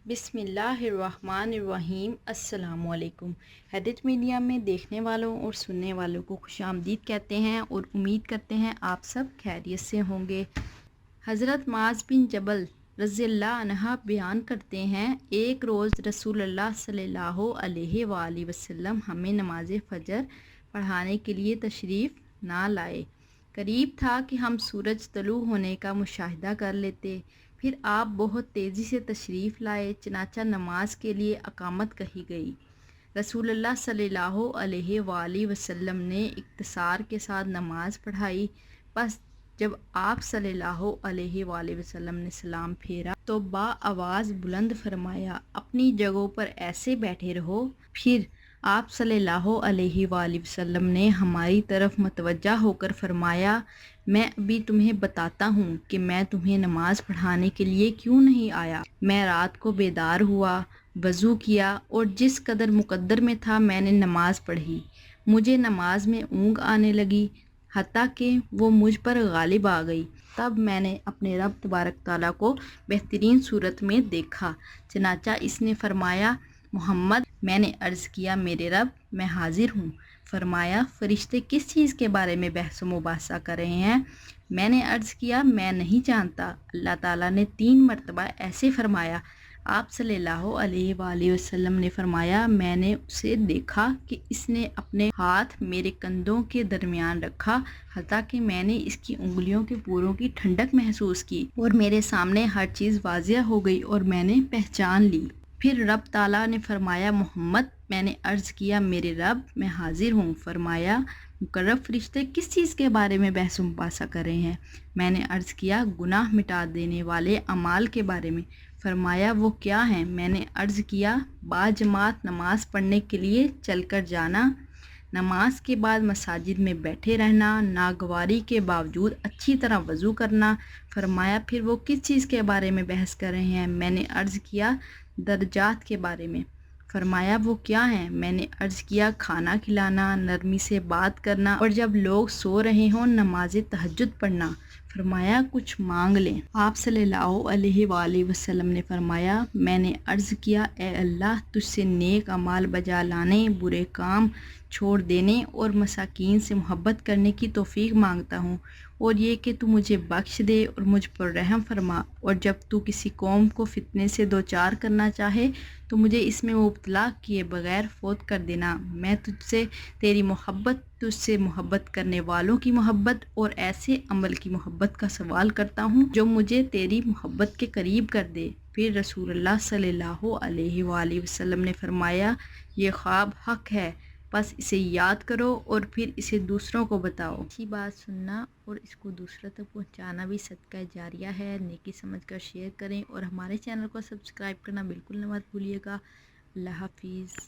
بسم اللہ الرحمن الرحیم۔ السلام علیکم۔ حیدر میڈیا میں دیکھنے والوں اور سننے والوں کو خوش آمدید کہتے ہیں اور امید کرتے ہیں آپ سب خیریت سے ہوں گے۔ حضرت معاذ بن جبل رضی اللہ عنہ بیان کرتے ہیں، ایک روز رسول اللہ صلی اللہ علیہ وآلہ وسلم ہمیں نماز فجر پڑھانے کے لیے تشریف نہ لائے۔ قریب تھا کہ ہم سورج طلوع ہونے کا مشاہدہ کر لیتے۔ پھر آپ بہت تیزی سے تشریف لائے، چنانچہ نماز کے لیے اقامت کہی گئی۔ رسول اللہ صلی اللہ علیہ وآلہ وسلم نے اختصار کے ساتھ نماز پڑھائی۔ بس جب آپ صلی اللہ علیہ وآلہ وسلم نے سلام پھیرا تو آواز بلند فرمایا، اپنی جگہوں پر ایسے بیٹھے رہو۔ پھر آپ صلی اللہ علیہ وآلہ وسلم نے ہماری طرف متوجہ ہو کر فرمایا، میں ابھی تمہیں بتاتا ہوں کہ میں تمہیں نماز پڑھانے کے لیے کیوں نہیں آیا۔ میں رات کو بیدار ہوا، وضو کیا اور جس قدر مقدر میں تھا میں نے نماز پڑھی۔ مجھے نماز میں اونگ آنے لگی، حتیٰ کہ وہ مجھ پر غالب آ گئی۔ تب میں نے اپنے رب تبارک تعالیٰ کو بہترین صورت میں دیکھا۔ چنانچہ اس نے فرمایا، محمد۔ میں نے عرض کیا، میرے رب، میں حاضر ہوں۔ فرمایا، فرشتے کس چیز کے بارے میں بحث و مباحثہ کر رہے ہیں؟ میں نے عرض کیا، میں نہیں جانتا۔ اللہ تعالیٰ نے 3 مرتبہ ایسے فرمایا۔ آپ صلی اللہ علیہ وآلہ وسلم نے فرمایا، میں نے اسے دیکھا کہ اس نے اپنے ہاتھ میرے کندھوں کے درمیان رکھا، حتیٰ کہ میں نے اس کی انگلیوں کے پوروں کی ٹھنڈک محسوس کی اور میرے سامنے ہر چیز واضح ہو گئی اور میں نے پہچان لی۔ پھر رب تعالیٰ نے فرمایا، محمد۔ میں نے عرض کیا، میرے رب، میں حاضر ہوں۔ فرمایا، مقرب فرشتے کس چیز کے بارے میں بحث و مباحثہ کر رہے ہیں؟ میں نے عرض کیا، گناہ مٹا دینے والے اعمال کے بارے میں۔ فرمایا، وہ کیا ہیں؟ میں نے عرض کیا، باجماعت نماز پڑھنے کے لیے چل کر جانا، نماز کے بعد مساجد میں بیٹھے رہنا، ناگواری کے باوجود اچھی طرح وضو کرنا۔ فرمایا، پھر وہ کس چیز کے بارے میں بحث کر رہے ہیں؟ میں نے عرض کیا، درجات کے بارے میں۔ فرمایا، وہ کیا ہیں؟ میں نے عرض کیا، کھانا کھلانا، نرمی سے بات کرنا اور جب لوگ سو رہے ہوں نماز تہجد پڑھنا۔ فرمایا، کچھ مانگ لیں۔ آپ صلی اللہ علیہ وآلہ وسلم نے فرمایا، میں نے عرض کیا، اے اللہ، تجھ سے نیک اعمال بجا لانے، برے کام چھوڑ دینے اور مساکین سے محبت کرنے کی توفیق مانگتا ہوں، اور یہ کہ تو مجھے بخش دے اور مجھ پر رحم فرما، اور جب تو کسی قوم کو فتنے سے دوچار کرنا چاہے تو مجھے اس میں مبتلا کیے بغیر فوت کر دینا۔ میں تجھ سے تیری محبت، تجھ سے محبت کرنے والوں کی محبت اور ایسے عمل کی محبت کا سوال کرتا ہوں جو مجھے تیری محبت کے قریب کر دے۔ پھر رسول اللہ صلی اللہ علیہ وآلہ وسلم نے فرمایا، یہ خواب حق ہے، بس اسے یاد کرو اور پھر اسے دوسروں کو بتاؤ۔ اچھی بات سننا اور اس کو دوسروں تک پہنچانا بھی صدقہ جاریہ ہے۔ نیکی سمجھ کر شیئر کریں اور ہمارے چینل کو سبسکرائب کرنا بالکل نہ مت بھولیے گا۔ اللہ حافظ۔